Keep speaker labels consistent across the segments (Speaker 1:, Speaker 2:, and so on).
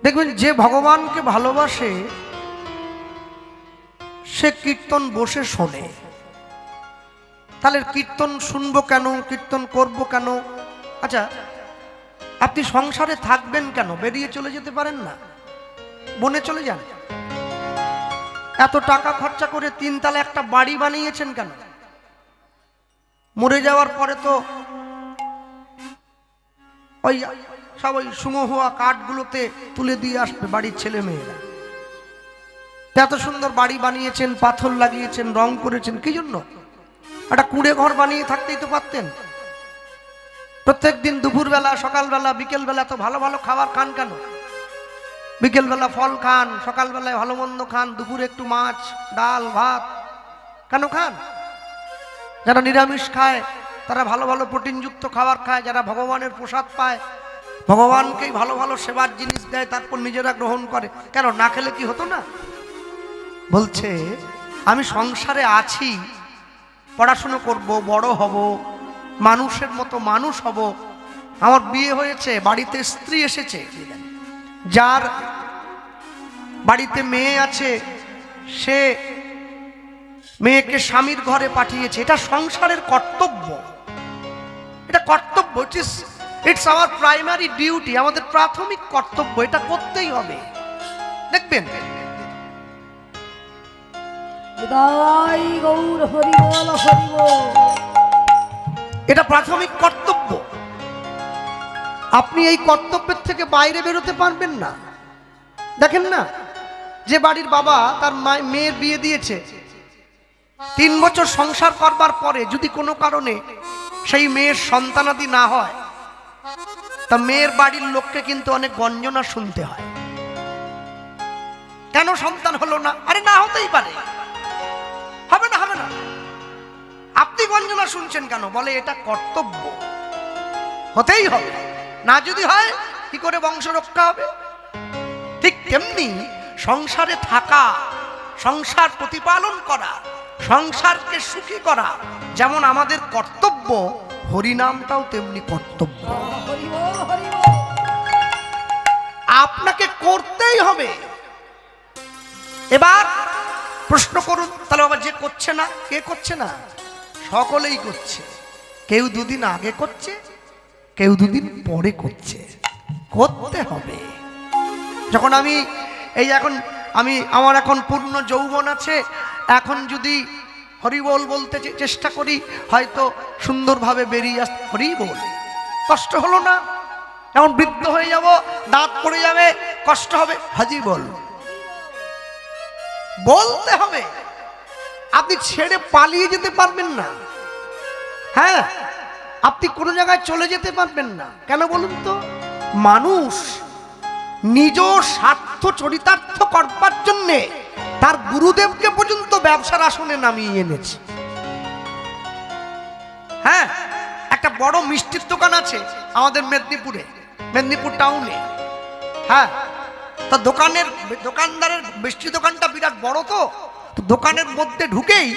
Speaker 1: দেখবেন যে ভগবানকে ভালোবাসে সে কীর্তন বসে শোনে। তাহলে কীর্তন শুনবো কেন, কীর্তন করব কেন? আচ্ছা, আপনি সংসারে থাকবেন কেন? বেরিয়ে চলে যেতে পারেন না? বনে চলে যান। এত টাকা খরচা করে 3 তলা একটা বাড়ি বানিয়েছেন কেন? মরে যাওয়ার পরে তো ওই সব ওই সুমো হওয়া কাঠগুলোতে তুলে দিয়ে আসবে বাড়ির ছেলে মেয়েরা। এত সুন্দর বাড়ি বানিয়েছেন, পাথর লাগিয়েছেন, রং করেছেন, কি জন্য? একটা কুঁড়ে ঘর বানিয়ে থাকতেই তো পারতেন। প্রত্যেক দিন দুপুরবেলা, সকালবেলা, বিকেলবেলা তো ভালো ভালো খাবার খান কেন? বিকেলবেলা ফল খান, সকালবেলায় ভালো মন্দ খান, দুপুরে একটু মাছ ডাল ভাত কেন খান? যারা নিরামিষ খায় তারা ভালো ভালো প্রোটিনযুক্ত খাবার খায়, যারা ভগবানের প্রসাদ পায়, ভগবানকেই ভালো ভালো সেবার জিনিস দেয়, তারপর নিজেরা গ্রহণ করে। কেন না খেলে কি হতো না? বলছে আমি সংসারে আছি, পড়াশুনো করব, বড় হব, মানুষের মতো মানুষ হব। আমার বিয়ে হয়েছে, বাড়িতে স্ত্রী এসেছে, যার বাড়িতে মেয়ে আছে সে মেয়েকে স্বামীর ঘরে পাঠিয়েছে। এটা সংসারের কর্তব্য, এটা কর্তব্য। ইটস আওয়ার প্রাইমারি ডিউটি, আমাদের প্রাথমিক কর্তব্য, এটা করতেই হবে। দেখবেন এটা প্রাথমিক কর্তব্য। আপনি এই কর্তব্যের থেকে বাইরে বেরোতে পারবেন না। দেখেন না, যে বাড়ির বাবা তার মেয়ের বিয়ে দিয়েছে, 3 বছর সংসার করবার পরে যদি কোনো কারণে সেই মেয়ের সন্তানাদি না হয়, তা মেয়ের বাড়ির লোককে কিন্তু অনেক গঞ্জনা শুনতে হয়। কেন সন্তান হলো না? আরে না হতেই পারে, হবে না, হবে না। আপনি গঞ্জনা শুনছেন কেন? বলে এটা কর্তব্য, হতেই হবে, না যদি হয় কি করে বংশ রক্ষা হবে? ঠিক তেমনি সংসারে থাকা, সংসার প্রতিপালন করা, সংসারকে সুখী করা যেমন আমাদের কর্তব্য, হরিনামটাও তেমনি কর্তব্য। আপনাকে করতেই হবে। এবার প্রশ্ন করুন, তাহলে আবার যে করছে না, কে করছে না? সকলেই করছে। কেউ 2 দিন আগে করছে, কেউ 2 দিন পরে করছে। করতে হবে। যখন আমি আমার এখন পূর্ণ যৌবন আছে, এখন যদি হরিবোল বলতে চেষ্টা করি হয়তো সুন্দরভাবে বেরিয়ে আসতে, হরিবোল, কষ্ট হলো না? এখন বৃদ্ধ হয়ে যাব, দাঁত পড়ে যাবে, কষ্ট হবে, হাজি বল, বলতে হবে। আপনি ছেড়ে পালিয়ে যেতে পারবেন না। হ্যাঁ, আপনি কোনো জায়গায় চলে যেতে পারবেন না। কেন বলুন তো? মানুষ নিজ স্বার্থ চরিতার্থ করবার জন্যে তার গুরুদেবকে পর্যন্ত ব্যবসার আসনে নামিয়ে এনেছে। হ্যাঁ, একটা বড় মিষ্টির দোকান আছে আমাদের মেদিনীপুর টাউনে। হ্যাঁ, তা দোকানদারের মিষ্টি দোকানটা বিরাট বড়। তো দোকানের মধ্যে ঢুকেই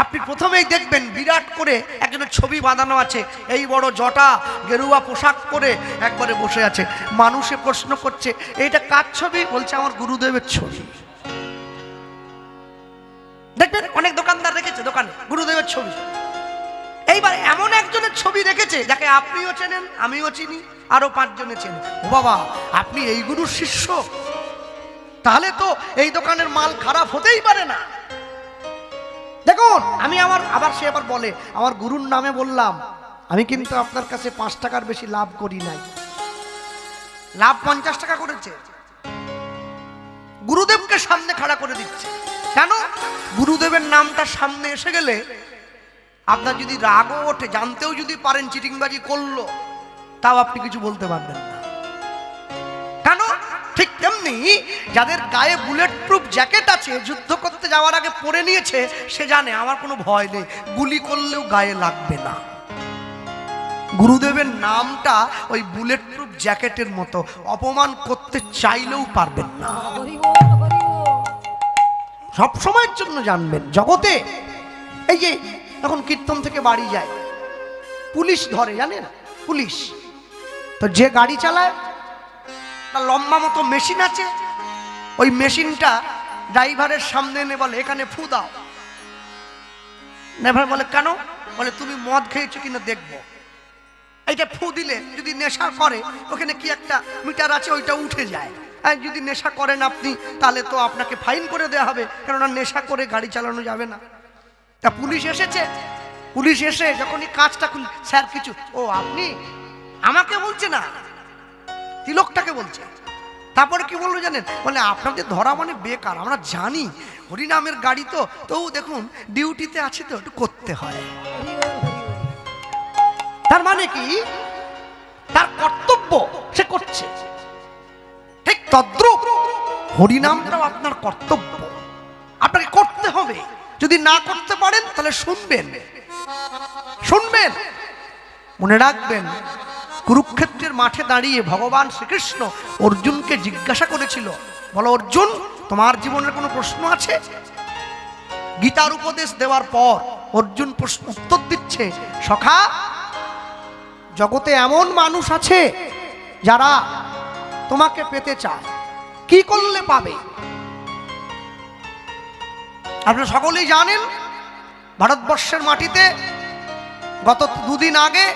Speaker 1: আপনি প্রথমেই দেখবেন বিরাট করে একজনের ছবি বাঁধানো আছে, এই বড় জটা, গেরুয়া পোশাক পরে একবারে বসে আছে। মানুষে প্রশ্ন করছে এইটা কার ছবি? বলছে আমার গুরুদেবের ছবি। দেখবেন অনেক দোকানদার রেখেছে দোকানে গুরুদেবের ছবি। এইবার এমন একজনের ছবি রেখেছে যাকে আপনিও চেনেন, আমিও চিনি, আরো 5 জনে চেনে। ও বাবা, আপনি এই গুরুর শিষ্য, তাহলে তো এই দোকানের মাল খারাপ হতেই পারে না। দেখুন, সে আবার বলে আমার গুরুর নামে বললাম, আমি কিন্তু আপনার কাছে 5 টাকার বেশি লাভ করি নাই। লাভ 50 টাকা করেছে। গুরুদেবকে সামনে খাড়া করে দিচ্ছে। কেন? গুরুদেবের নামটা সামনে এসে গেলে আপনার যদি রাগও ওঠে, জানতেও যদি পারেন চিটিংবাজি করলো, তাও আপনি কিছু বলতে পারবেন না। কেন? ঠিক তেমনি যাদের গায়ে বুলেট প্রুফ জ্যাকেট আছে, যুদ্ধ করতে যাওয়ার আগে পরে নিয়েছে, সে জানে আমার কোনো ভয় নেই, গুলি করলেও গায়ে লাগবে না। গুরুদেবের নামটা ওই বুলেট প্রুফ জ্যাকেটের মতো, অপমান করতে চাইলেও পারবেন না। সব সময়ের জন্য জানবেন, জগতে এই যে এখন কীর্তন থেকে বাড়ি যায়, পুলিশ ধরে, জানেন? পুলিশ তো যে গাড়ি চালায় একটা লম্বা মতো মেশিন আছে, ওই মেশিনটা ড্রাইভারের সামনে এনে বলে এখানে ফু দাও। ড্রাইভার বলে কেন? বলে তুমি মদ খেয়েছো কিনা দেখবো। এইটা ফু দিলে যদি নেশা করে ওখানে কি একটা মিটার আছে, ওইটা উঠে যায়। আর যদি নেশা করেন আপনি, তাহলে তো আপনাকে ফাইন করে দেওয়া হবে, কেননা নেশা করে গাড়ি চালানো যাবে না। তা পুলিশ এসেছে, পুলিশ এসে যখনই কাজটা খুল, স্যার কিছু, ও আপনি আমাকে বলছে না, তিলকটাকে বলছে। তারপরে কি বললো জানেন? বলে আপনাদের ধরা মানে বেকার, আমরা জানি হরিনামের গাড়ি তো, তবু দেখুন ডিউটিতে আছে তো একটু করতে হয়। তার মানে কি, তার কর্তব্য সে করছে। ঠিক তদ্রূপ হরিনামটাও আপনার কর্তব্য, আপনাকে করতে হবে। যদি না করতে পারেন তাহলে শুনবেন, শুনবেন। মনে রাখবেন, কুরুক্ষেত্রের মাঠে দাঁড়িয়ে ভগবান শ্রীকৃষ্ণ অর্জুনকে জিজ্ঞাসা করেছিল, বলো অর্জুন তোমার জীবনের কোনো প্রশ্ন আছে? গীতার উপদেশ দেওয়ার পর অর্জুন উত্তর দিচ্ছে, সখা জগতে এমন মানুষ আছে যারা তোমাকে পেতে চায়, কি করলে পাবে? আপনারা সকলেই জানেন, ভারতবর্ষের মাটিতে গত দুদিন আগে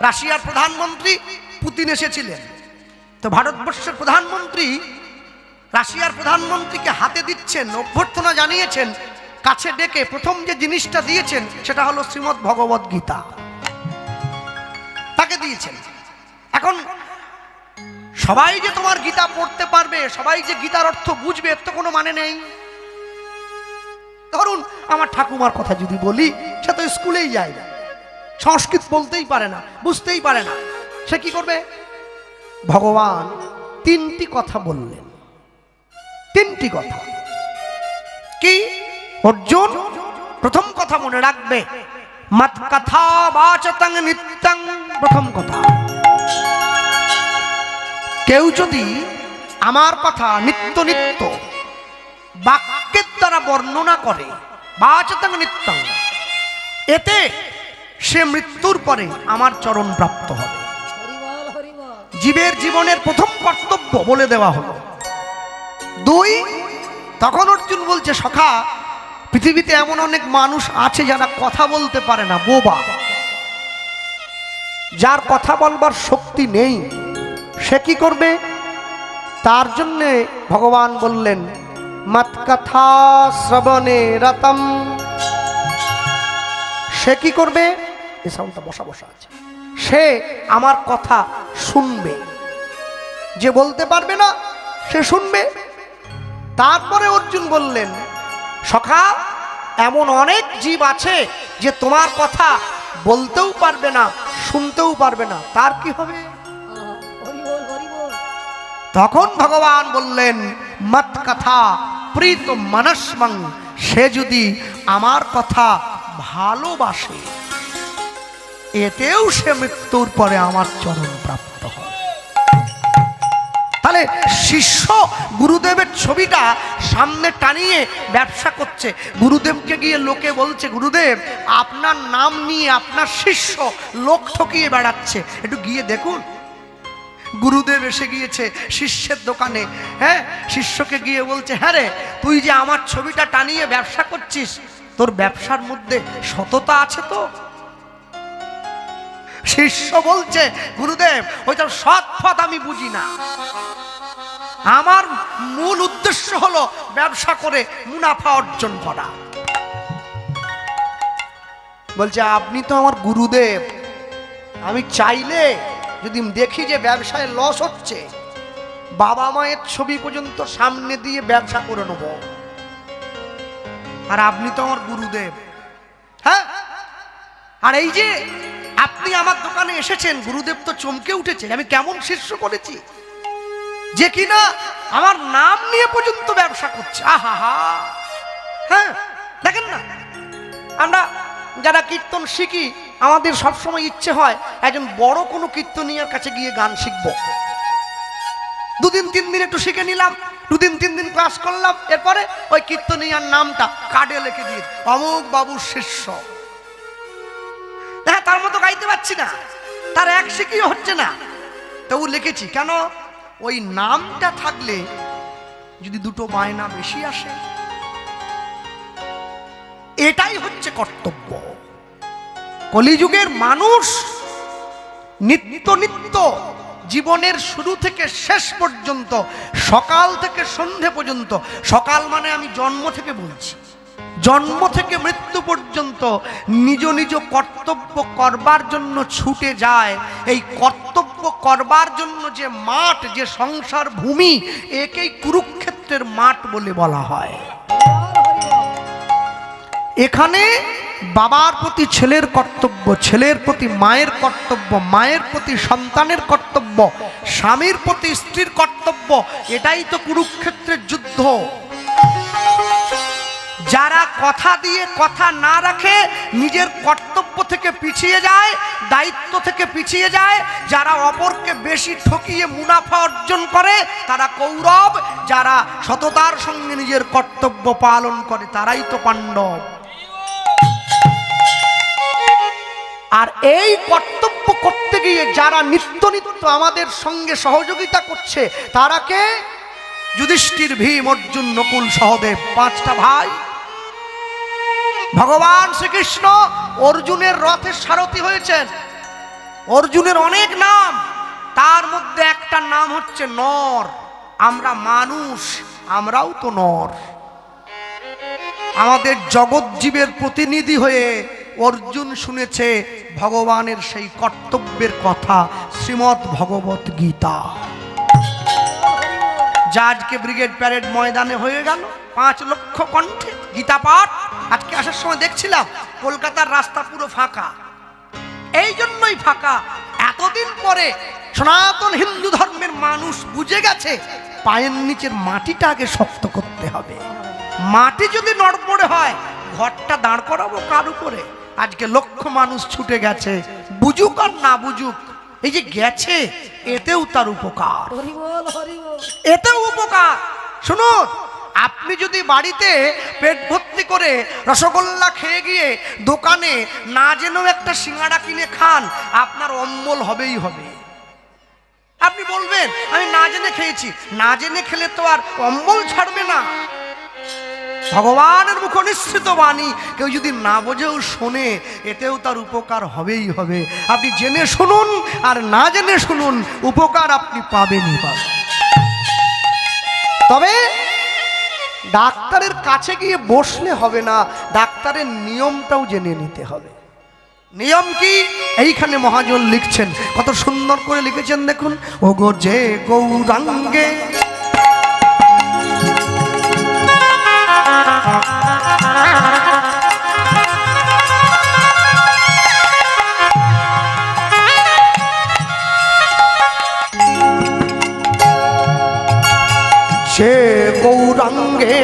Speaker 1: রাশিয়ার প্রধানমন্ত্রী পুতিন এসেছিলেন। তো ভারতবর্ষের প্রধানমন্ত্রী রাশিয়ার প্রধানমন্ত্রীকে হাতে দিচ্ছেন, অভ্যর্থনা জানিয়েছেন, কাছে ডেকে প্রথম যে জিনিসটা দিয়েছেন সেটা হলো শ্রীমদ্ ভগবদ গীতা, তাকে দিয়েছেন। এখন সবাই যে তোমার গীতা পড়তে পারবে, সবাই যে গীতার অর্থ বুঝবে, এর তো কোনো মানে নেই। ধরুন আমার ঠাকুমার কথা যদি বলি, সে তো স্কুলেই যায় না, সংস্কৃত বলতেই পারে না, বুঝতেই পারে না, সে কি করবে? ভগবান তিনটি কথা বললেন, তিনটি কথা। কি? অর্জুন প্রথম কথা মনে রাখবে, মত কথা বাচতং নিত্যং। প্রথম কথা, কেউ যদি আমার কথা নিত্য নিত্য বাক্যের দ্বারা বর্ণনা করে, বাচতং নিত্যং, এতে সে মৃত্যুর পরে আমার চরণ প্রাপ্ত হবে। জীবের জীবনের প্রথম কর্তব্য বলে দেওয়া হলো। দুই, তখন অর্জুন বলছে, সখা পৃথিবীতে এমন অনেক মানুষ আছে যারা কথা বলতে পারে না, বোবা, যার কথা বলবার শক্তি নেই, সে কি করবে? তার জন্যে ভগবান বললেন, মত কথা শ্রবণে রতম। সে কি করবে? এই সাউন্ডটা বসা বসা আছে। সে আমার কথা শুনবে। যে বলতে পারবে না সে শুনবে। তারপরে অর্জুন বললেন, সখা এমন অনেক জীব আছে যে তোমার কথা বলতেও পারবে না, শুনতেও পারবে না, তার কি হবে? তখন ভগবান বললেন, মত কথা প্রীত মনস্মং। সে যদি আমার কথা ভালোবাসে, এতেও সে মৃত্যুর পরে আমার চরণ প্রাপ্ত হয়। তাহলে শিষ্য গুরুদেবের ছবিটা সামনে টানিয়ে ব্যবসা করছে। গুরুদেবকে গিয়ে লোকে বলছে, গুরুদেব আপনার নাম নিয়ে আপনার শিষ্য লোক ঠকিয়ে বেড়াচ্ছে, একটু গিয়ে দেখুন। গুরুদেব এসে গিয়েছে শিষ্যের দোকানে। হ্যাঁ, শিষ্যকে গিয়ে বলছে, হ্যাঁ রে, তুই যে আমার ছবিটা টানিয়ে ব্যবসা করছিস, তোর ব্যবসার মধ্যে সততা আছে তো? শিষ্য বলছে, গুরুদেব ওইটা সৎ পথ আমি বুঝি না, আমার মূল উদ্দেশ্য হলো ব্যবসা করে মুনাফা অর্জন করা। বলছে, আপনি তো আমার গুরুদেব, আমি চাইলে যদি দেখি যে ব্যবসায় লস হচ্ছে, বাবা মায়ের ছবি পর্যন্ত সামনে দিয়ে ব্যবসা করে নেব। আর আপনি তো আমার গুরুদেব। হ্যাঁ, আর এই যে আপনি আমার দোকানে এসেছেন, গুরুদেব তো চমকে উঠেছে, আমি কেমন শিষ্য করেছি যে কিনা আমার নাম নিয়ে পর্যন্ত ব্যবসা করছে। আহা হা। হ্যাঁ, দেখেন না, আমরা যারা কীর্তন শিখি, আমাদের সবসময় ইচ্ছে হয় একজন বড় কোনো কীর্তনীয়ার কাছে গিয়ে গান শিখবো। দুদিন তিন দিন একটু শিখে নিলাম, দুদিন তিন দিন ক্লাস করলাম, এরপরে ওই কীর্তনীয়ার নামটা কার্ডে লিখে দিয়ে, অমুক বাবুর শিষ্য। হ্যাঁ, তার মতো গাইতে পারছি না, তার এক শিখিও হচ্ছে না, তবু লিখেছি। কেন? ওই নামটা থাকলে যদি দুটো বায়না বেশি আসে, এটাই হচ্ছে কর্তব্য। কলিযুগের মানুষ নিত্য নিত্য জীবনের শুরু থেকে শেষ পর্যন্ত, সকাল থেকে সন্ধে পর্যন্ত, সকাল মানে আমি জন্ম থেকে বলছি, জন্ম থেকে মৃত্যু পর্যন্ত নিজ নিজ কর্তব্য করবার জন্য ছুটে যায়। এই কর্তব্য করবার জন্য যে মাঠ, যে সংসার ভূমি, একেই কুরুক্ষেত্রের মাঠ বলে বলা হয়। এখানে বাবার প্রতি ছেলের কর্তব্য, ছেলের প্রতি মায়ের কর্তব্য, মায়ের প্রতি সন্তানের কর্তব্য, স্বামীর প্রতি স্ত্রীর কর্তব্য, এটাই তো কুরুক্ষেত্রের যুদ্ধ। যারা কথা দিয়ে কথা না রাখে, নিজের কর্তব্য থেকে পিছিয়ে যায়, দায়িত্ব থেকে পিছিয়ে যায়, যারা অপরকে বেশি ঠকিয়ে মুনাফা অর্জন করে তারা কৌরব, যারা সততার সঙ্গে নিজের কর্তব্য পালন করে তারাই তো পাণ্ডব। আর এই কর্তব্য করতে গিয়ে যারা নিত্য নিত্য আমাদের সঙ্গে সহযোগিতা করছে তারা কে? যুধিষ্ঠির, ভীম, অর্জুন, নকুল, সহদেব, পাঁচটা ভাই। ভগবান শ্রীকৃষ্ণ অর্জুনের রথের সারথি হয়েছেন। অর্জুনের অনেক নাম, তার মধ্যে একটা নাম হচ্ছে নর। আমরা মানুষ, আমরাও তো নর। আমাদের জগৎ জীবের প্রতিনিধি হয়ে অর্জুন শুনেছে ভগবানের সেই কর্তব্যের কথা, শ্রীমদ্ ভগবত গীতা, যা আজকে ব্রিগেড প্যারেড ময়দানে হয়ে গেল 5 লক্ষ কণ্ঠে গীতা পাঠ। আজকে আসার সময় দেখছিলাম কলকাতার রাস্তা পুরো ফাঁকা। এই জন্যই ফাঁকা, এতদিন পরে সনাতন হিন্দু ধর্মের মানুষ বুঝে গেছে পায়ের নিচের মাটিটা আগে শক্ত করতে হবে। মাটি যদি নড়বড়ে হয়, ঘরটা দাঁড় করাবো কার উপরে? আজকে লক্ষ মানুষ ছুটে গেছে, বুঝুক আর না বুঝুক, এই যে গেছে এতেও তার উপকার, এতেও উপকার। শুনুন, আপনি যদি বাড়িতে পেট ভর্তি করে রসগোল্লা খেয়ে গিয়ে দোকানে না জেনেও একটা সিঙ্গাড়া কিনে খান, আপনার অম্বল হবেই হবে। আপনি বলবেন আমি না জেনে খেয়েছি, না জেনে খেলে তো আর অম্বল ছাড়বে না। ভগবানের মুখ নিঃসৃত বাণী কেউ যদি না বোঝেও শোনে, এতেও তার উপকার হবেই হবে। আপনি জেনে শুনুন আর না জেনে শুনুন, উপকার আপনি পাবেনই পাবেন। তবে ডাক্তারের কাছে গিয়ে বসলে হবে না, ডাক্তারের নিয়মটাও জেনে নিতে হবে। নিয়ম কি? এইখানে মহাজন লিখছেন, কত সুন্দর করে লিখেছেন দেখুন। ওগো যে গৌরাঙ্গে সে গৌরাঙ্গে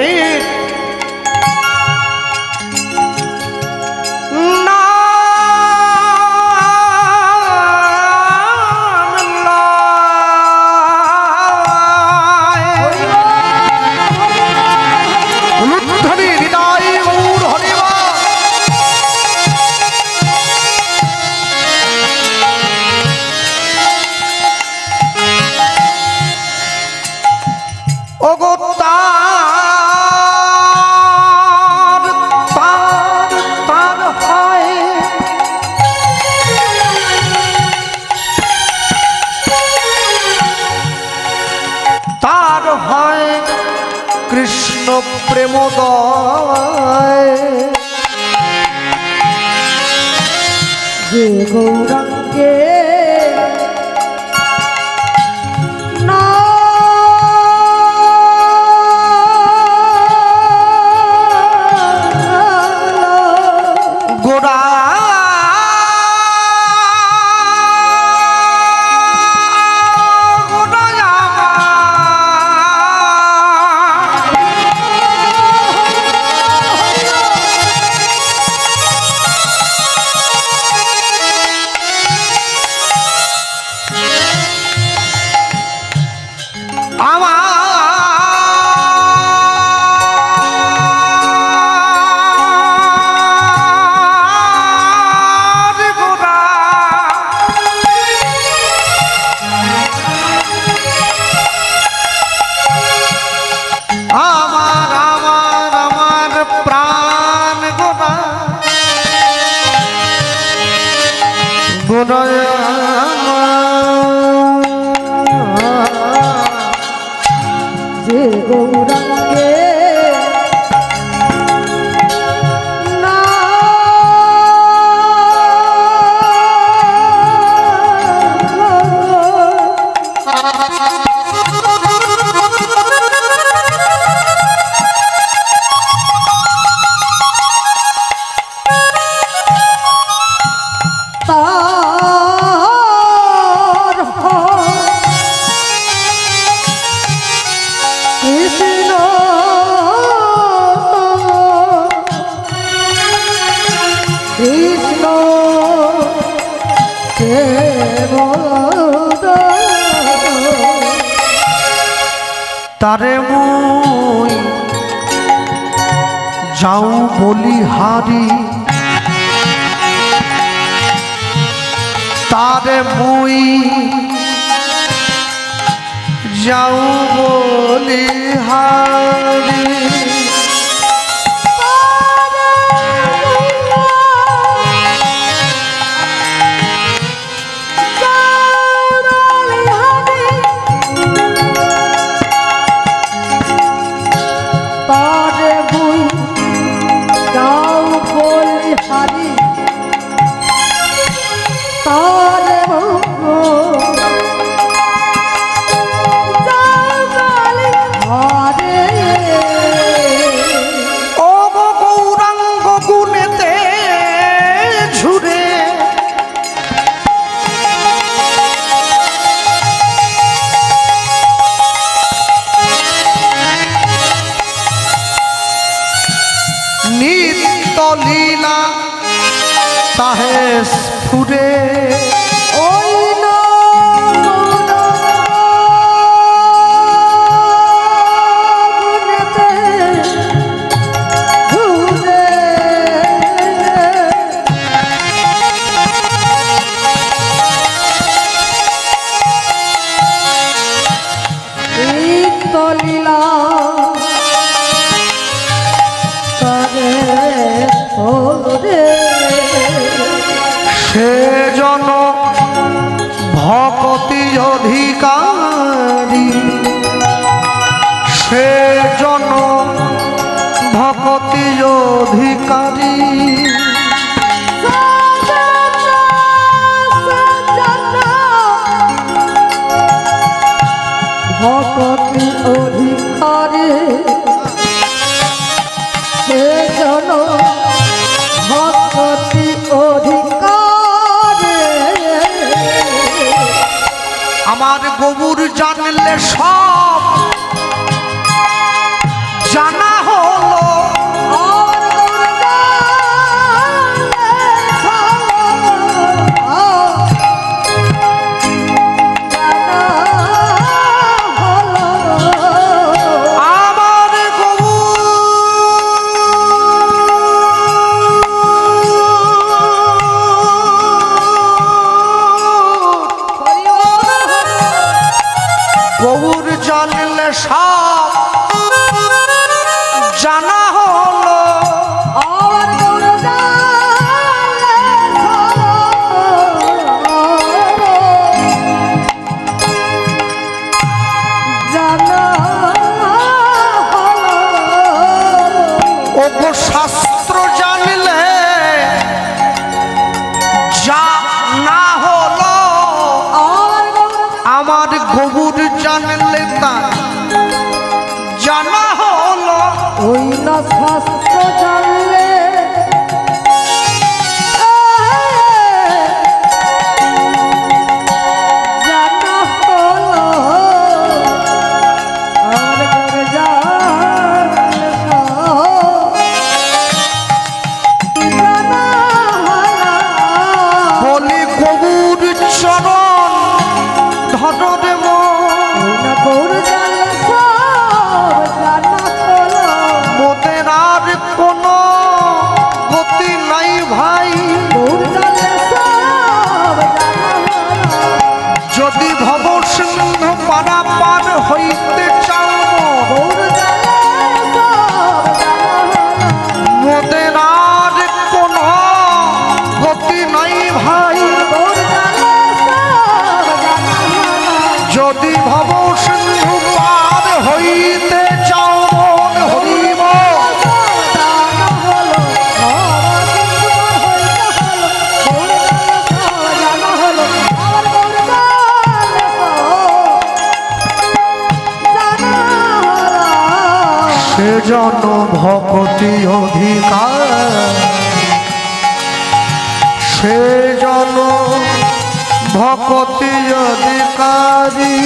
Speaker 1: কৃষ্ণ প্রেমোদয়, যে গৌরাঙ্গে গোড়া রয়
Speaker 2: যে গৌরাঙ্গে কৃষ্ণ
Speaker 1: তারে মুই যাও বলি হারি তারে মুই যাও বলি হারি লীলা তাহে স্ফুরে
Speaker 2: ওই লীলা
Speaker 1: সে জন ভকতি অধিকারী সে জন ভকতি অধিকারী
Speaker 2: ভকতি অধিকারী সে জন ভকতি অধিকারী
Speaker 1: আমার গবুর জানলে সব জানা হলো গবুর জানলে সব জানা হলো ওগো শাস্ত্র জানলে যা না হলো আমার গবুর জানলে তা জানা হলো
Speaker 2: ওই না শাস্ত্র জানলে জানা হলো আমার জানলে জানা হলো
Speaker 1: বলি গবুর চরণ ধরে মন জন ভক্তি অধিকার, সে জন ভক্তি অধিকারী।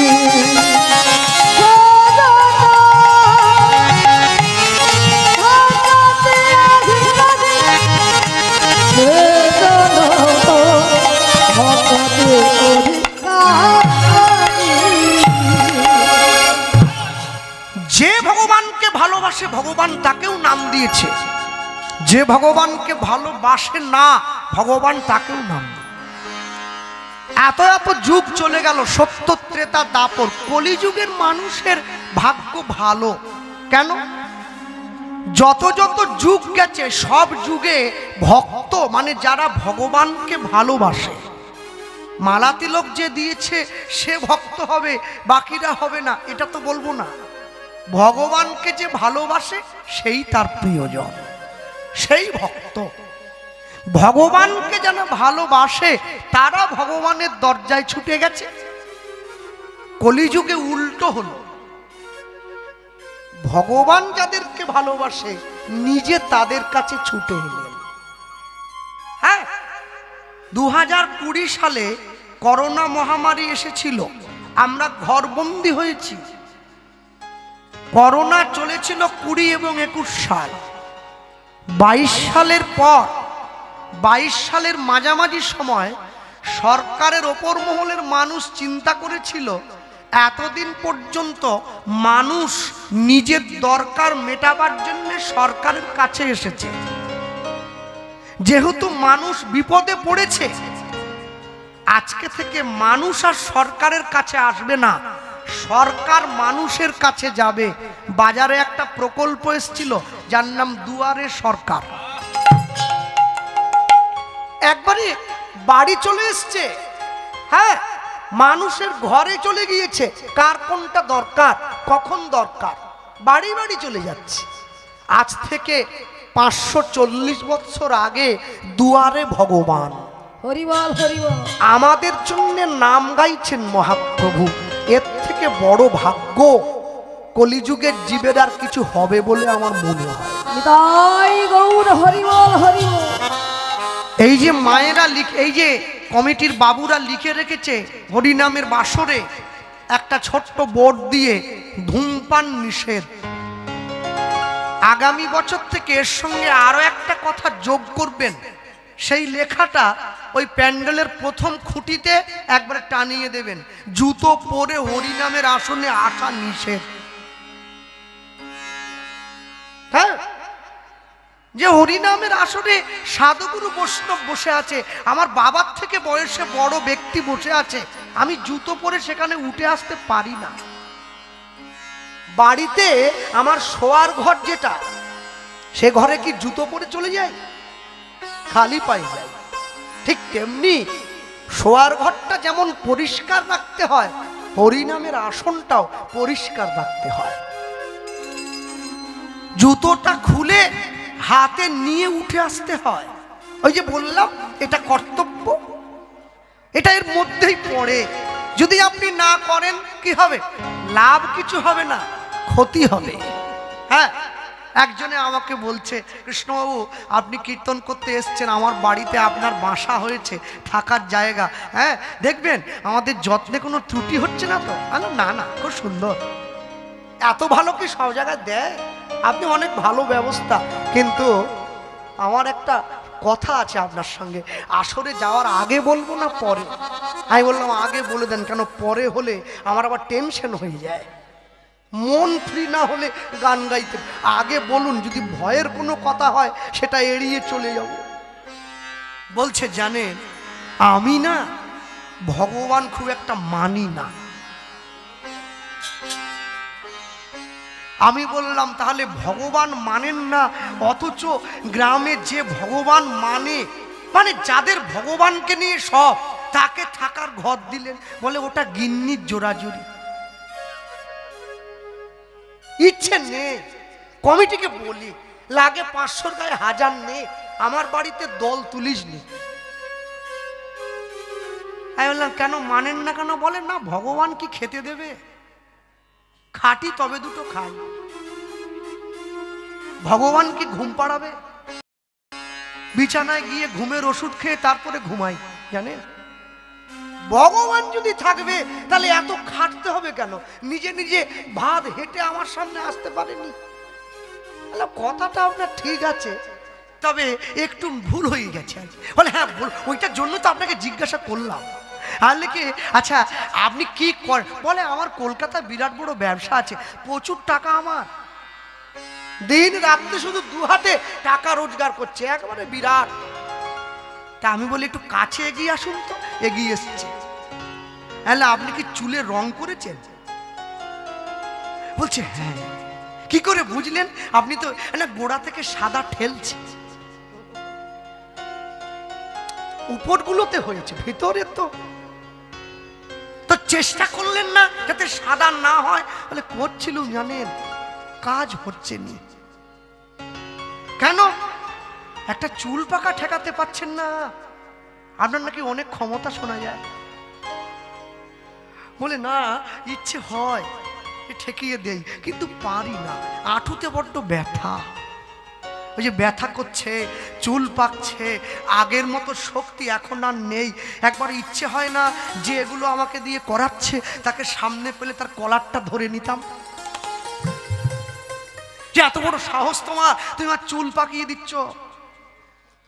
Speaker 1: যে ভগবানকে ভালোবাসে ভগবান তাকেও নাম দিয়েছে, যে ভগবানকে ভালোবাসে না ভগবান তাকেও নাম দিয়েছে। এত এত যুগ চলে গেল, সত্য ত্রেতা দাপর, কলিযুগের মানুষের ভাগ্য ভালো। কেন? যত যত যুগ গেছে সব যুগে ভক্ত মানে যারা ভগবানকে ভালোবাসে, মালা তিলক যে দিয়েছে সে ভক্ত হবে, বাকিরা হবে না, এটা তো বলবো না। ভগবানকে যে ভালোবাসে সেই তার প্রিয়জন, সেই ভক্ত। ভগবানকে যেন ভালোবাসে তারা ভগবানের দরজায় ছুটে গেছে। কলিযুগে উল্টো হলো, ভগবান যাদেরকে ভালোবাসে নিজে তাদের কাছে ছুটে এলেন। হ্যাঁ, 2020 সালে করোনা মহামারী এসেছিল, আমরা ঘরবন্দি হয়েছি। করোনা চলেছিল 20 এবং 21 সাল। 22 সালের পর 22 সালের মাঝামাঝি সময় সরকারের ওপর মহলের মানুষ চিন্তা করেছিল এতদিন পর্যন্ত মানুষ নিজের দরকার মেটাবার জন্য সরকারের কাছে এসেছে, যেহেতু মানুষ বিপদে পড়েছে আজকে থেকে মানুষ আর সরকারের কাছে আসবে না, সরকার মানুষের কাছে যাবে। বাজারে একটা প্রকল্প এসেছিল যার নাম দুয়ারে সরকার, একবারে বাড়ি চলে এসছে। হ্যাঁ, মানুষের ঘরে চলে গিয়েছে, কার কোনটা দরকার কখন দরকার বাড়ি বাড়ি চলে যাচ্ছে। আজ থেকে 540 বছর আগে দুয়ারে ভগবান
Speaker 2: হরিবল হরিবল
Speaker 1: আমাদের জন্য নাম গাইছেন মহাপ্রভু। এর থেকে বড় ভাগ্য কলিযুগের জীবের আর কিছু হবে বলে আমার মনে হয়।
Speaker 2: নিতাই গৌর হরিবল হরিবল।
Speaker 1: এই যে মায়েরা এই যে কমিটির বাবুরা লিখে রেখেছে হরিনামের বাসরে একটা ছোট্ট বোর্ড দিয়ে ধূমপান নিষেধ। আগামী বছর থেকে এর সঙ্গে আরো একটা কথা যোগ করবেন, সেই লেখাটা ওই প্যান্ডেলের প্রথম খুঁটিতে একবারে টানিয়ে দেবেন, জুতো পরে হরিনামের আসনে আসা নিষেধ। হ্যাঁ, যে হরিনামের আসনে সাধুগুরু বৈষ্ণব বসে আছে, আমার বাবার থেকে বয়সে বড় ব্যক্তি বসে আছে, আমি জুতো পরে সেখানে উঠে আসতে পারি না। বাড়িতে আমার শোয়ার ঘর যেটা, সে ঘরে কি জুতো পরে চলে যায়? খালি পায়ে যায়। ঠিক তেমনি শোয়ার ঘরটা যেমন পরিষ্কার রাখতে হয়, হরিনামের আসনটাও পরিষ্কার রাখতে হয়। জুতোটা খুলে হাতে নিয়ে উঠে আসতে হয়। ওই যে বললাম এটা কর্তব্য, এটা এর মধ্যেই পড়ে। যদি আপনি না করেন কি হবে? লাভ কিছু হবে না, ক্ষতি হবে। হ্যাঁ, একজনে আমাকে বলছে, কৃষ্ণবাবু আপনি কীর্তন করতে এসছেন, আমার বাড়িতে আপনার বাসা হয়েছে, থাকার জায়গা, হ্যাঁ দেখবেন আমাদের যত্নে কোনো ত্রুটি হচ্ছে না তো? না না, খুব সুন্দর। এত ভালো কি সব জায়গায় দেয়? আপনি অনেক ভালো ব্যবস্থা, কিন্তু আমার একটা কথা আছে আপনার সঙ্গে, আসরে যাওয়ার আগে বলবো না পরে? আমি বললাম আগে বলে দেন, কেন পরে হলে আমার আবার টেনশন হয়ে যায়, মন ফ্রি না হলে গান গাইতে। আগে বলুন, যদি ভয়ের কোনো কথা হয় সেটা এড়িয়ে চলে যাব। বলছে জানেন আমি না ভগবান খুব একটা মানি না। আমি বললাম তাহলে ভগবান মানেন না, অথচ গ্রামে যে ভগবান মানে যাদের ভগবানকে নিয়ে সব, তাকে থাকার ঘর দিলেন। বলে ওটা গিন্নির জোড়াজুড়ি, ইচ্ছে নেই। কমিটিকে বলি লাগে 500 গায়ে 1000 নে, আমার বাড়িতে দল তুলিস নি। আমি বললাম কেন মানেন না কেন? বলেন না ভগবান কি খেতে দেবে? খাটি তবে দুটো খাই। ভগবান কি ঘুম পাড়াবে? বিছানায় গিয়ে ঘুমের ওষুধ খেয়ে তারপরে ঘুমাই, জানেন? ভগবান যদি থাকবে তাহলে এত খাটতে হবে কেন? নিজে নিজে ভাত হেঁটে আমার সামনে আসতে পারেনি। কথাটা আপনার ঠিক আছে, তবে একটু ভুল হয়ে গেছে। বলে হ্যাঁ ভুল, ওইটার জন্য তো আপনাকে জিজ্ঞাসা করলাম। আর লিখে আচ্ছা আপনি কি করেন? বলে আমার কলকাতায় বিরাট বড় ব্যবসা আছে, প্রচুর টাকা আমার, দিন রাত্রে শুধু দু হাতে টাকা রোজগার করছে, একেবারে বিরাট। তা আমি বলি একটু কাছে এগিয়ে আসুন তো। এগিয়ে এসছে। হ্যাঁ আপনি কি চুলে রং করেছেন? বলছে হ্যাঁ। কি করে বুঝলেন? আপনি তো না গোড়া থেকে সাদা ঠেলছে, উপরগুলোতে হয়েছে, ভিতরে তো চেষ্টা করলেন না যাতে সাদা না হয়? বলে করছিলাম, জানেন কাজ হচ্ছে না। কেন? একটা চুল পাকা ঠেকাতে পাচ্ছেন না। আপনার নাকি অনেক ক্ষমতা শোনা যায়। বলে না ইচ্ছে হয় ঠেকিয়ে দেই, কিন্তু পারি না, আঁঠুতে বড্ড ব্যথা। ওই যে ব্যথা করছে, চুল পাকছে, আগের মতো শক্তি এখন আর নেই। একবার ইচ্ছে হয় না যে এগুলো আমাকে দিয়ে করাচ্ছে তাকে সামনে পেলে তার কলারটা ধরে নিতাম, যে এত বড় সাহস তোমার, তুমি আমার চুল পাকিয়ে দিচ্ছ।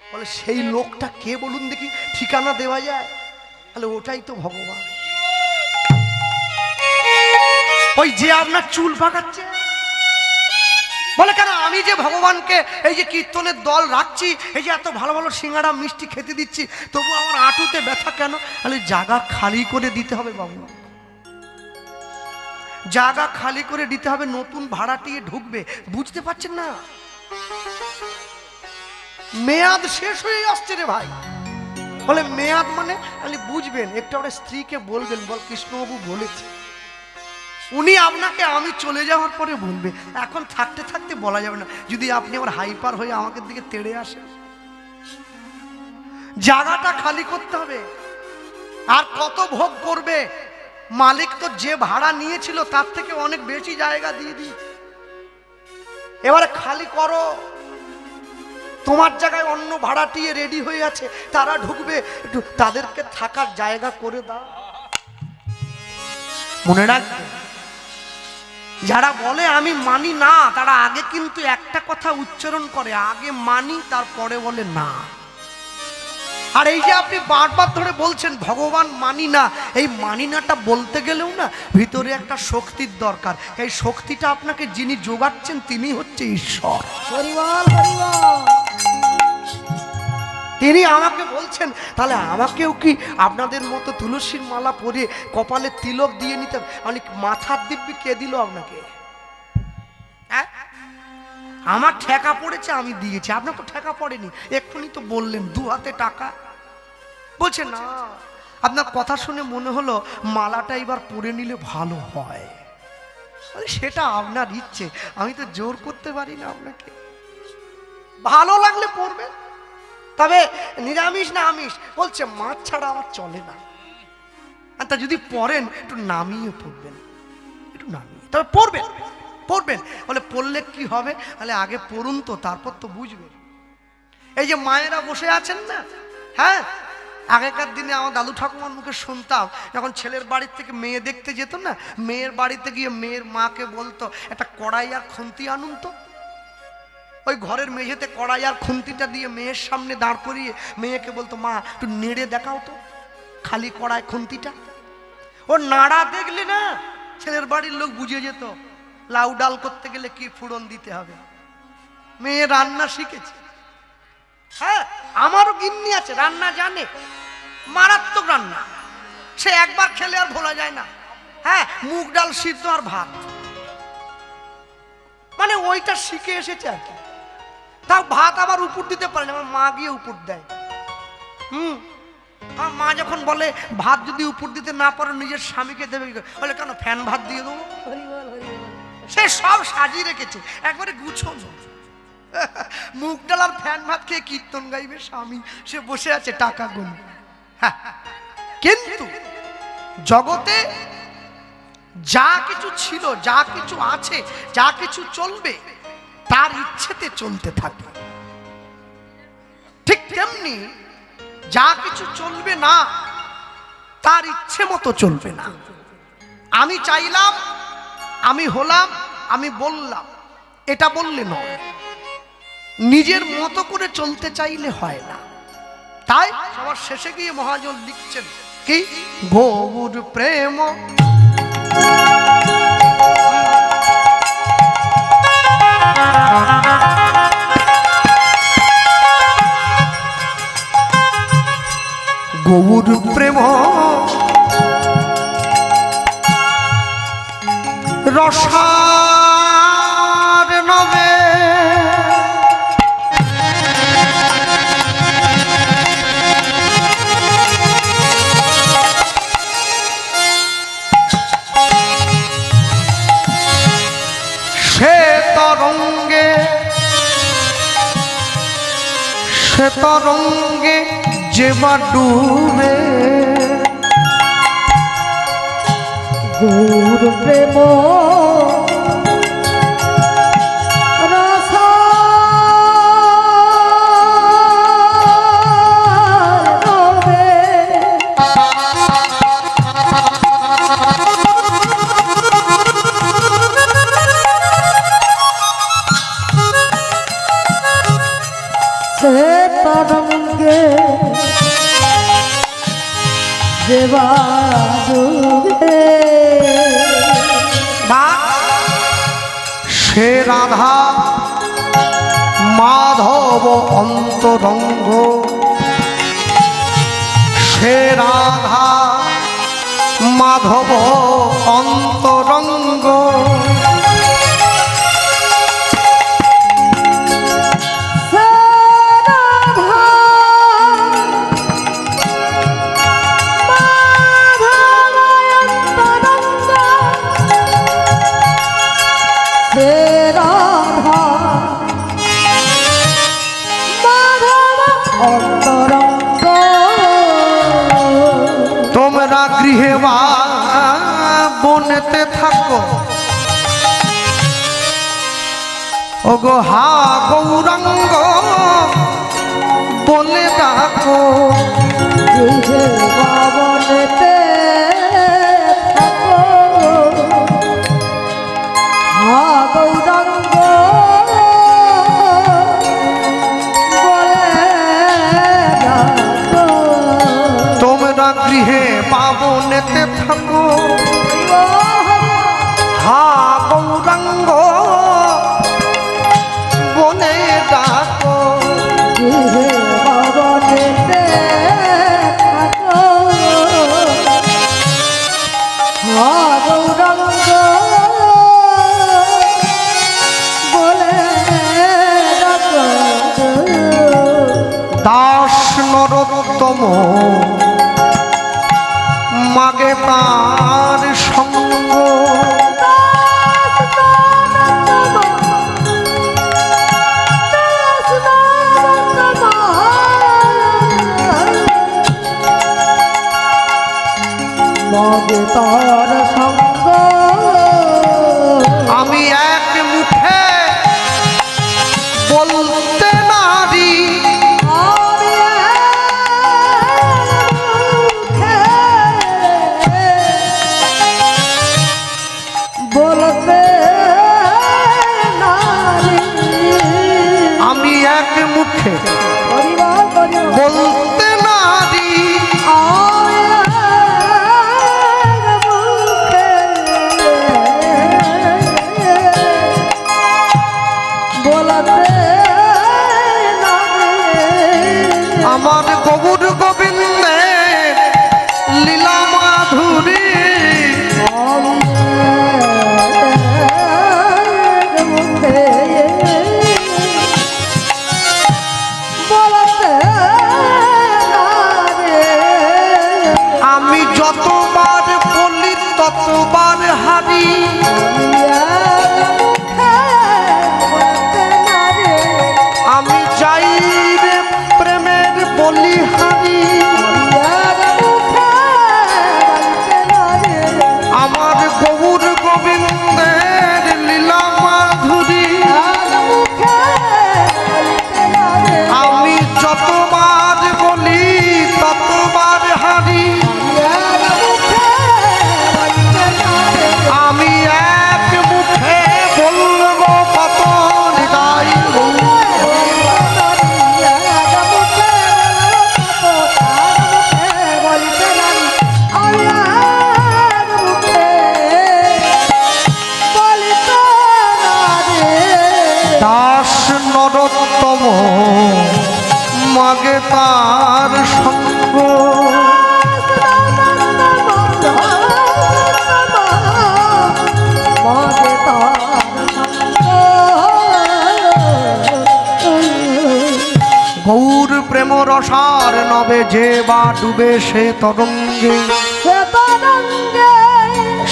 Speaker 1: বলে সেই লোকটা কে বলুন দেখি, ঠিকানা দেওয়া যায়? তাহলে ওটাই তো ভগবান। ওই যে আপনার চুল পাকাচ্ছে। বলে কেন? আমি যে ভগবানকে এই যে কীর্তনের দল রাখছি, এই যে এত ভালো ভালো সিঙ্গাড়া মিষ্টি খেতে দিচ্ছি, তবু আমার হাঁটুতে ব্যথা কেন? তাহলে জায়গা খালি করে দিতে হবে বাবু, জায়গা খালি করে দিতে হবে, নতুন ভাড়াটিয়ে ঢুকবে। বুঝতে পারছেন না? মেয়াদ শেষ হয়ে আসছে রে ভাই। বলে মেয়াদ মানে? বুঝবেন, একটু আমার স্ত্রীকে বলবেন, বল কৃষ্ণবাবু বলেছে। উনি আপনাকে আমি চলে যাওয়ার পরে বলবে, এখন থাকতে থাকতে বলা যাবে না। যদি আপনি আমার হাইপার হয়ে আমাকে দিকে তেড়ে আসেন, জায়গাটা খালি করতে হবে। আর কত ভোগ করবে? মালিক তো যে ভাড়া নিয়েছিল তার থেকে অনেক বেশি জায়গা দিয়ে দিই। এবারে খালি করো। তোমার জায়গায় অন্য ভাড়াটিয়ে রেডি হয়ে আছে, তারা ঢুকবে, একটু তাদেরকে থাকার জায়গা করে দাও। মনে রাখবে, যারা বলে আমি মানি না, তারা আগে কিন্তু একটা কথা উচ্চারণ করে, আগে মানি তারপরে বলে না। আর এই যে আপনি বারবার ধরে বলছেন ভগবান মানি না, এই মানি নাটা বলতে গেলেও না ভিতরে একটা শক্তির দরকার। এই শক্তিটা আপনাকে যিনি যোগাচ্ছেন তিনি হচ্ছে ঈশ্বর।
Speaker 2: হরি বল হরি বল।
Speaker 1: তিনি আমাকে বলছেন, তাহলে আমাকেও কি আপনাদের মতো তুলসীর মালা পরে কপালে তিলক দিয়ে নিতে হবে? মানে মাথার দিব্যি কে দিল আপনাকে? হ্যাঁ, আমার ঠেকা পড়েছে, আমি দিয়েছি, আপনার তো ঠেকা পড়েনি। এক্ষুনি তো বললেন দু হাতে টাকা। বলছে না, আপনার কথা শুনে মনে হলো মালাটা এবার পরে নিলে ভালো হয়। সেটা আপনার ইচ্ছে, আমি তো জোর করতে পারি না আপনাকে। ভালো লাগলে পড়বেন, তবে নিরামিষ না আমিষ? বলছে মাছ ছাড়া আমার চলে না। আর তা যদি পড়েন একটু নামিয়ে পড়বেন, একটু নামিয়ে, তবে পড়বেন পড়বেন। বলে পড়লে কি হবে? তাহলে আগে পড়ুন তো, তারপর তো বুঝবেন। এই যে মায়েরা বসে আছেন না, হ্যাঁ, আগেকার দিনে আমার দাদু ঠাকুমার মুখে শুনতাম, যখন ছেলের বাড়ির থেকে মেয়ে দেখতে যেত না, মেয়ের বাড়িতে গিয়ে মেয়ের মাকে বলতো একটা কড়াই আর খুন্তি আনুন তো। ওই ঘরের মেঝেতে কড়াই আর খুন্তিটা দিয়ে মেয়ের সামনে দাঁড় করিয়ে মেয়েকে বলতো, মা একটু নেড়ে দেখাও তো খালি কড়াই খুন্তিটা। ও নাড়া দেখলে না ছেলের বাড়ির লোক বুঝে যেত লাউ ডাল করতে গেলে কি ফোড়ন দিতে হবে। মেয়ে রান্না শিখেছে। হ্যাঁ, আমারও গিন্নি আছে, রান্না জানে, মারাত্মক রান্না, সে একবার খেলে আর ভোলা যায় না। হ্যাঁ, মুগ ডাল সিদ্ধ আর ভাত, মানে ওইটা শিখে এসেছে আর কি। তাও ভাত আবার উপর দিতে পারে না, আমার মা গিয়ে উপর দেয়। আমার মা যখন বলে ভাত যদি উপর দিতে না পারো নিজের স্বামীকে দেবে, বলে কেন ফ্যান ভাত দিয়ে দেবো।
Speaker 2: হরি বল হরি বল।
Speaker 1: সে সব সাজিয়ে রেখেছে, একবারে গুছোনো। মুগ ডাল আর ফ্যান ভাত খেয়ে কীর্তন গাইবে স্বামী, সে বসে আছে টাকা গুণ। কিন্তু জগতে যা কিছু ছিল, যা কিছু আছে, যা কিছু চলবে, তার ইচ্ছেতে চলতে থাকে। ঠিক তেমনি যা কিছু চলবে না তার ইচ্ছে মতো চলবে না। আমি চাইলাম, আমি হলাম, আমি বললাম, এটা বললে নয়। নিজের মতো করে চলতে চাইলে হয় না। তাই সবার শেষে গিয়ে মহাজন লিখছেন কি, গৌর প্রেম গৌর প্রেম রসার নবে সে তরঙ্গে যেবা ডুবে
Speaker 2: গৌর প্রেম তরঙ্গে যেবা ডুবে
Speaker 1: সে রাধা মাধব অন্তরঙ্গ, সে রাধা মাধব অন্তরঙ্গ, তোমরা গৃহে বা বনেতে থাকো, ওগো হা গৌরাঙ্গ বলে ডাকো,
Speaker 2: বনেতে থাকো হা গৌরাঙ্গ
Speaker 1: তোমরা গৃহে পাবনেতে থাকো, হা গৌরাঙ্গ বনে ডাকো,
Speaker 2: গৃহে ভবনেতে থাকো হা গৌরাঙ্গ বলে ডাকো।
Speaker 1: দাস নরোত্তম মাগে তার সঙ্গ,
Speaker 2: মগে তার সঙ্গ
Speaker 1: আমি এক মুখে বলতে নারী,
Speaker 2: বলতে নারী
Speaker 1: আমি এক মুখে
Speaker 2: হরিবল হরিবল
Speaker 1: বলতে নারী, আমার গৌর গোবিন্দে লীলা মাধুরী, মাগে তার সঙ্গ। গৌর প্রেম রসার নবে যে বা ডুবে সে তরঙ্গে,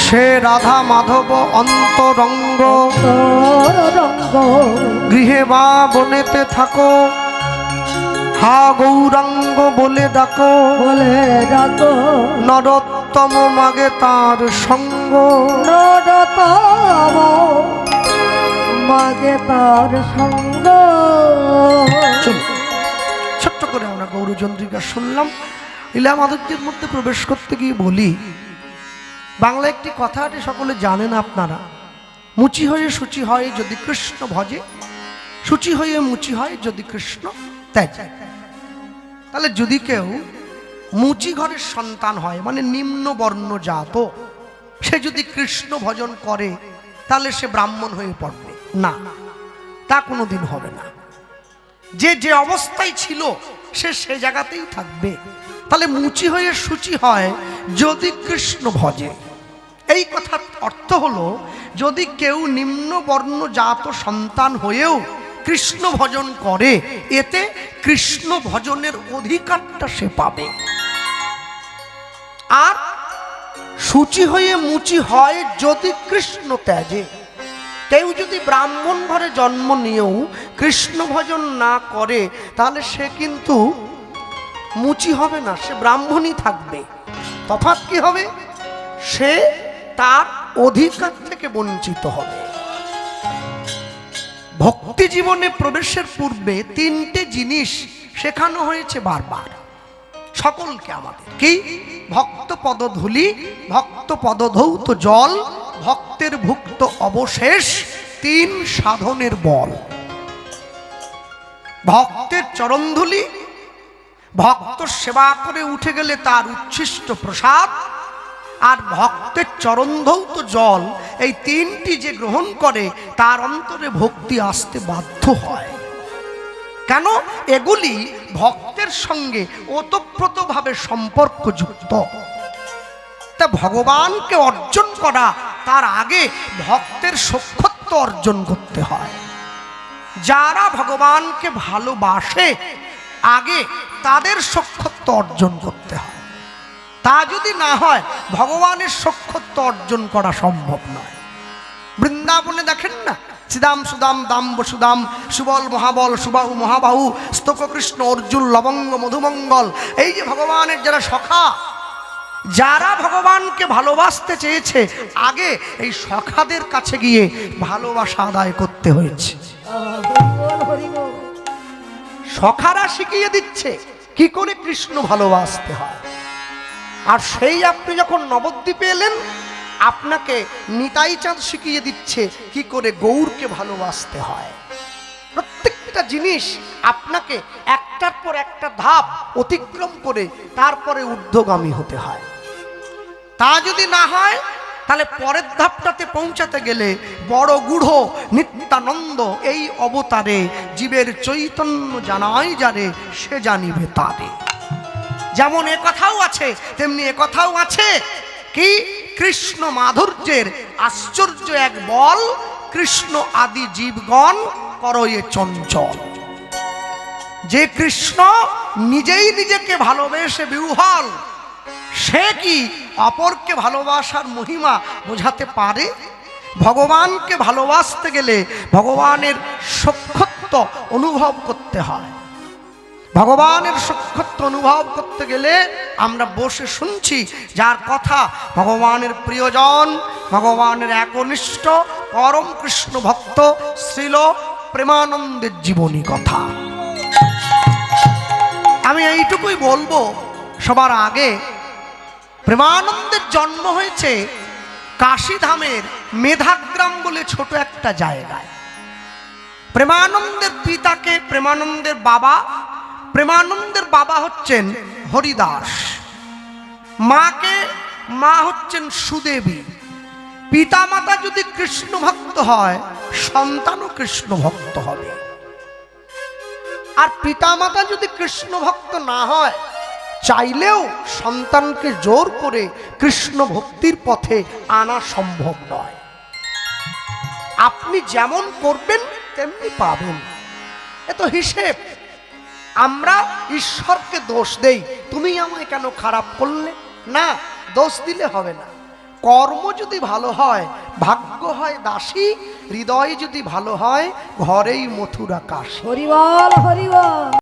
Speaker 1: সে রাধা মাধব অন্তরঙ্গ। গৃহে বা বনেতে থাকো, হা গৌরাঙ্গ বলে ডাকো, নরোত্তম মাগে তার সঙ্গ।
Speaker 2: নরোত্তম মাগে তার সঙ্গ।
Speaker 1: ছোট্ট করে আমরা গৌরচন্দ্রিকা শুনলাম। লীলা মাধুর্যের মধ্যে প্রবেশ করতে গিয়ে বলি, বাংলা একটি কথা আছে, সকলে জানেন আপনারা, মুচি হয়ে সূচি হয় যদি কৃষ্ণ ভজে, সূচি হয়ে মুচি হয় যদি কৃষ্ণ ত্যাজে। তাহলে যদি কেউ মুচি ঘরের সন্তান হয়, মানে নিম্ন বর্ণ জাত, সে যদি কৃষ্ণ ভজন করে তাহলে সে ব্রাহ্মণ হয়ে পড়বে না, তা কোনোদিন হবে না। যে যে অবস্থায় ছিল সে সে জায়গাতেই থাকবে। তাহলে মুচি হয়ে সূচি হয় যদি কৃষ্ণ ভজে। এই কথার অর্থ হলো, যদি কেউ নিম্ন বর্ণ জাত সন্তান হয়েও কৃষ্ণ ভজন করে, এতে কৃষ্ণ ভজনের অধিকারটা সে পাবে। আর সূচি হয়ে মুচি হয় যদি কৃষ্ণ ত্যাজে। কেউ যদি ব্রাহ্মণ ঘরে জন্ম নিয়েও কৃষ্ণ ভজন না করে, তাহলে সে কিন্তু মুচি হবে না, সে ব্রাহ্মণই থাকবে। তফাৎ কি হবে? সে তার অধিকার থেকে বঞ্চিত হবে। ভক্তি জীবনে প্রবেশের পূর্বে তিনটে জিনিস শেখানো হয়েছে বারবার সকলকে আমাদের। কি? ভক্ত পদধূলি, ভক্ত পদধৌত জল, ভক্তের ভুক্ত অবশেষ, তিন সাধনের বল। ভক্তের চরণধূলি, ভক্ত সেবা করে উঠে গেলে তার উচ্ছিষ্ট প্রসাদ, আর ভক্তের চরণধৌত জল, এই তিনটি যে গ্রহণ করে তার অন্তরে ভক্তি আসতে বাধ্য হয়। কেন? এগুলি ভক্তের সঙ্গে ওতপ্রোতভাবে সম্পর্কযুক্ত। তা ভগবানকে অর্জন করা তার আগে ভক্তের সখ্যত্ব অর্জন করতে হয়। যারা ভগবানকে ভালোবাসে আগে তাদের সখ্যত্ব অর্জন করতে হয়। তা যদি না হয় ভগবানের সখ্যত্ব অর্জন করা সম্ভব নয়। বৃন্দাবনে দেখেন না, শ্রীদাম সুদাম দাম বসুদাম, সুবল মহাবল সুবাহু মহাবাহু, স্তক কৃষ্ণ অর্জুন লবঙ্গ মধুমঙ্গল, এই যে ভগবানের যারা সখা, যারা ভগবানকে ভালোবাসতে চেয়েছে আগে এই সখাদের কাছে গিয়ে ভালোবাসা আদায় করতে হয়েছে। সখারা শিখিয়ে দিচ্ছে কি করে কৃষ্ণ ভালোবাসতে হয়। আর সেই আপনি যখন নবদ্বীপে এলেন, আপনাকে নিতাই চাঁদ শিখিয়ে দিচ্ছে কি করে গৌরকে ভালোবাসতে হয়। প্রত্যেকটা জিনিস আপনাকে একটার পর একটা ধাপ অতিক্রম করে তারপরে ঊর্ধ্বগামী হতে হয়। তা যদি না হয় তাহলে পরের ধাপটাতে পৌঁছাতে গেলে বড় গূঢ় নিত্যানন্দ এই অবতারে জীবের চৈতন্য জানাই যারে, সে জানিবে তারে। যেমন এ কথাও আছে তেমনি এ কথাও আছে কি, কৃষ্ণ মাধুর্যের আশ্চর্য এক বল, কৃষ্ণ আদি জীবগণ করয়ে চঞ্চল। যে কৃষ্ণ নিজেই নিজেকে ভালোবেসে বিহ্বল, সে কি অপরকে ভালোবাসার মহিমা বোঝাতে পারে? ভগবানকে ভালোবাসতে গেলে ভগবানের সখ্যত্ব অনুভব করতে হয়। ভগবানের সখ্যত্ব অনুভব করতে গেলে আমরা বসে শুনছি যার কথা, ভগবানের প্রিয়জন, ভগবানের একনিষ্ঠ পরম কৃষ্ণ ভক্ত শ্রীল প্রেমানন্দের জীবনী কথা। আমি এইটুকুই বলবো, সবার আগে প্রেমানন্দের জন্ম হয়েছে কাশীধামের মেধাগ্রাম বলে ছোট একটা জায়গায়। প্রেমানন্দের পিতাকে প্রেমানন্দের বাবা হচ্ছেন হরিদাস, মা হচ্ছেন সুদেবী। পিতা মাতা যদি কৃষ্ণ ভক্ত হয়, সন্তানও কৃষ্ণ ভক্ত হবে। আর পিতামাতা যদি কৃষ্ণ ভক্ত না হয়, চাইলেও সন্তানকে জোর করে কৃষ্ণ ভক্তির পথে আনা সম্ভব নয়। আপনি যেমন করবেন তেমনি পাবেন, এ তো হিসেব। আমরা ঈশ্বরকে দোষ দেই, তুমি আমায় কেন খারাপ করলে, না, দোষ দিলে হবে না। কর্ম যদি ভালো হয় ভাগ্য হয় দাসী, হৃদয় যদি ভালো হয় ঘরেই মথুরা কাশী।
Speaker 2: হরিবল হরিবল।